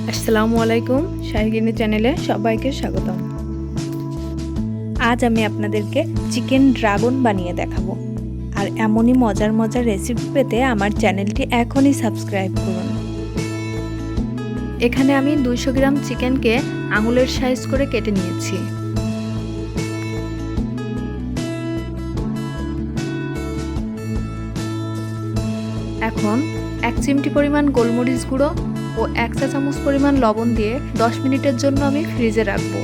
আসসালামু আলাইকুম, শাহিগিনী চ্যানেলে সবাইকে স্বাগতম। আজ আমি আপনাদেরকে চিকেন ড্রাগন বানিয়ে দেখাবো। আর এমনই মজার মজার রেসিপি পেতে আমার চ্যানেলটি এখনই সাবস্ক্রাইব করুন। এখানে আমি 200 গ্রাম চিকেনকে আঙুলের সাইজ করে কেটে নিয়েছি। এখন 1 চিমটি পরিমাণ গোলমরিচ গুঁড়ো ও 1 চা চামচ পরিমাণ লবণ দিয়ে 10 মিনিটের জন্য আমি ফ্রিজে রাখবো।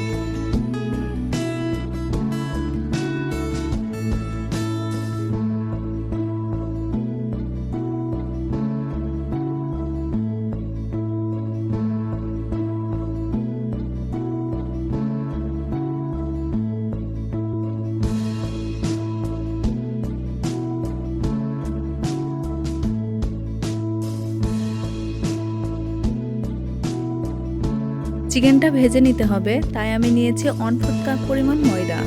চিকেনটা ভেজে নিতে হবে, তাই আমি নিয়েছি 1/4 কাপ পরিমাণ ময়দা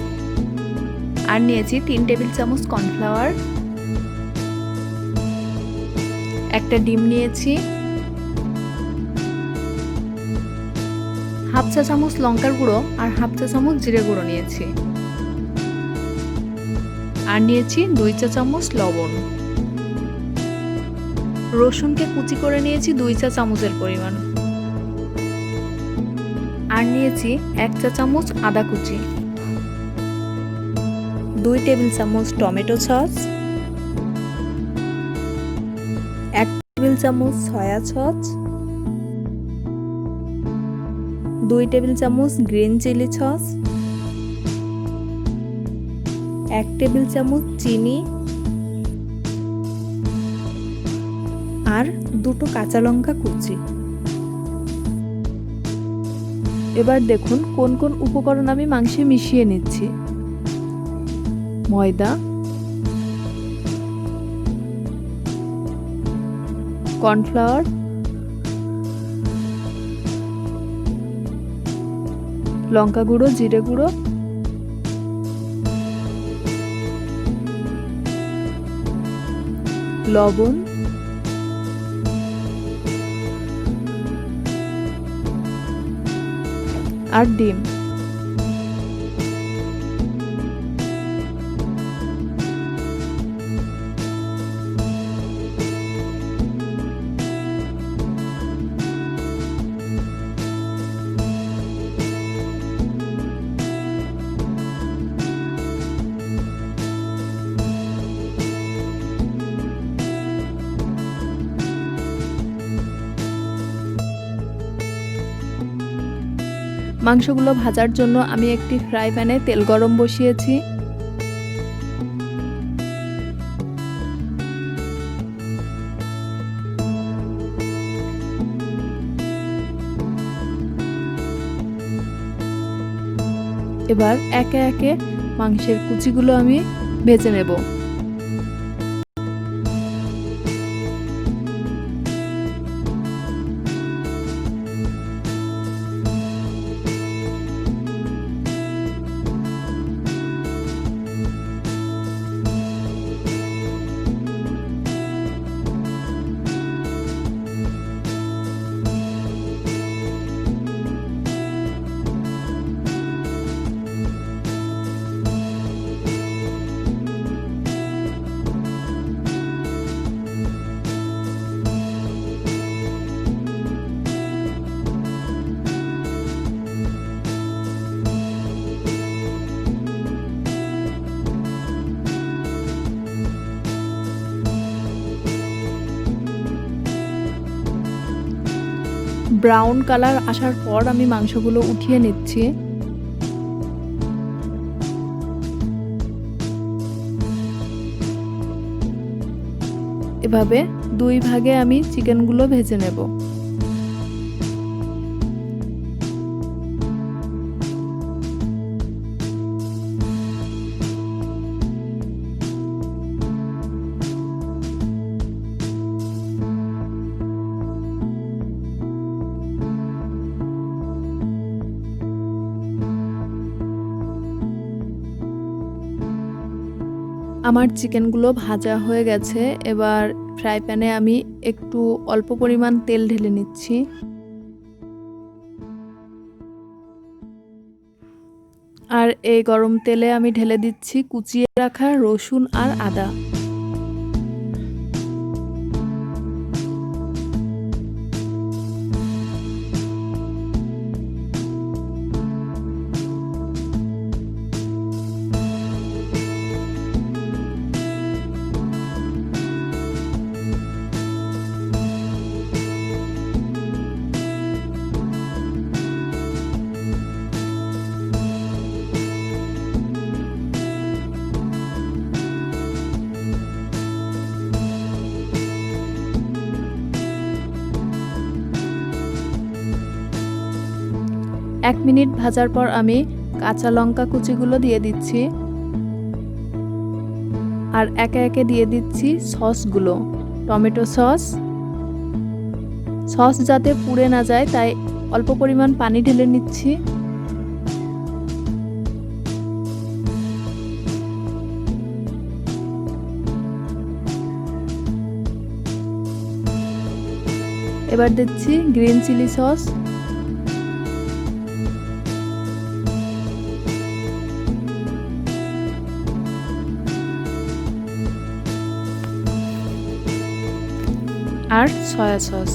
আর নিয়েছি 3 টেবিল চামচ কর্নফ্লাওয়ার, একটা ডিম নিয়েছি, হাফ চা চামচ লঙ্কার গুঁড়ো আর হাফ চা চামচ জিরে গুঁড়ো নিয়েছি আর নিয়েছি 2 চা চামচ লবণ। রসুনকে কুচি করে নিয়েছি 2 চা চামচের পরিমাণ আর নিয়েছি 1 চা চামচ আদা কুচি, 2 টেবিল চামচ টমেটো সস, 1 টেবিল চামচ সয়া সস, 2 টেবিল চামচ গ্রিন চিলি সস, 1 টেবিল চামচ চিনি আর 2টো কাঁচা লঙ্কা কুচি। এবার দেখুন কোন কোন উপকরণ আমি মাংসে মিশিয়ে নিচ্ছি। ময়দা, কর্নফ্লাওয়ার, লঙ্কা গুঁড়ো, জিরে গুঁড়ো, লবণ, আর ডিম। মাংসগুলো ভাজার জন্য আমি একটি ফ্রাই প্যানে তেল গরম বসিয়েছি। এবার একে একে মাংসের কুচিগুলো আমি ভেজে নেব। ব্রাউন কালার আসার পর আমি মাংসগুলো উঠিয়ে নিচ্ছি। এভাবে 2 ভাগে আমি চিকেনগুলো ভেজে নেব। আমার চিকেনগুলো ভাজা হয়ে গেছে। এবার ফ্রাই প্যানে আমি একটু অল্প পরিমাণ তেল ঢেলে নিচ্ছি। আর এই গরম তেলে আমি ঢেলে দিচ্ছি কুচিয়ে রাখা রসুন আর আদা। এক মিনিট ভাজার পর আমি কাঁচা লঙ্কা কুচিগুলো দিয়ে দিচ্ছি আর একে একে দিয়ে দিচ্ছি সসগুলো। টমেটো সস যাতে পুড়ে না যায় তাই অল্প পরিমাণ পানি ঢেলে নিচ্ছি। এবার দিচ্ছি গ্রিন চিলি সস, আর সয়া সস।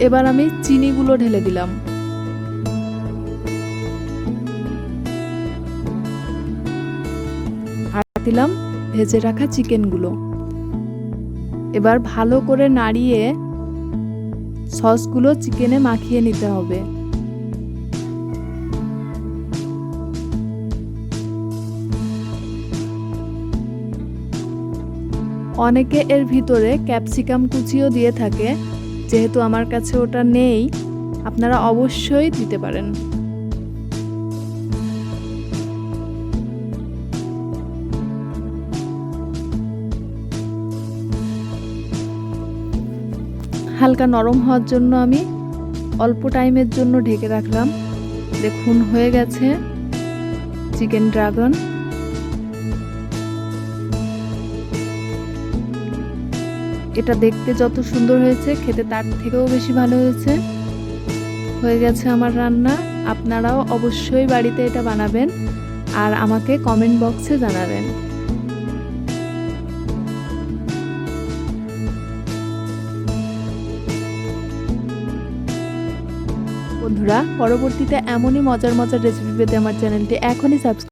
এবার আমি চিনিগুলো ঢেলে দিলাম। আর দিলাম ভেজে রাখা চিকেনগুলো। এবার ভালো করে নাড়িয়ে সসগুলো চিকেনে মাখিয়ে নিতে হবে। অনেকে এর ভিতরে ক্যাপসিকাম কুচিও দিয়ে থাকে, যেহেতু আমার কাছে ওটা নেই, আপনারা অবশ্যই দিতে পারেন। হালকা নরম হওয়ার জন্য আমি অল্প টাইমের জন্য ঢেকে রাখলাম। দেখুন হয়ে গেছে চিকেন ড্রাগন। এটা দেখতে যত সুন্দর হয়েছে খেতে তার থেকেও বেশি ভালো হয়েছে। হয়ে গেছে আমার রান্না। আপনারাও অবশ্যই বাড়িতে এটা বানাবেন আর আমাকে কমেন্ট বক্সে জানাবেন। বন্ধুরা, পরবর্তীতে এমনই মজার মজার রেসিপি পেতে আমার চ্যানেলটি এখনই সাবস্ক্রাইব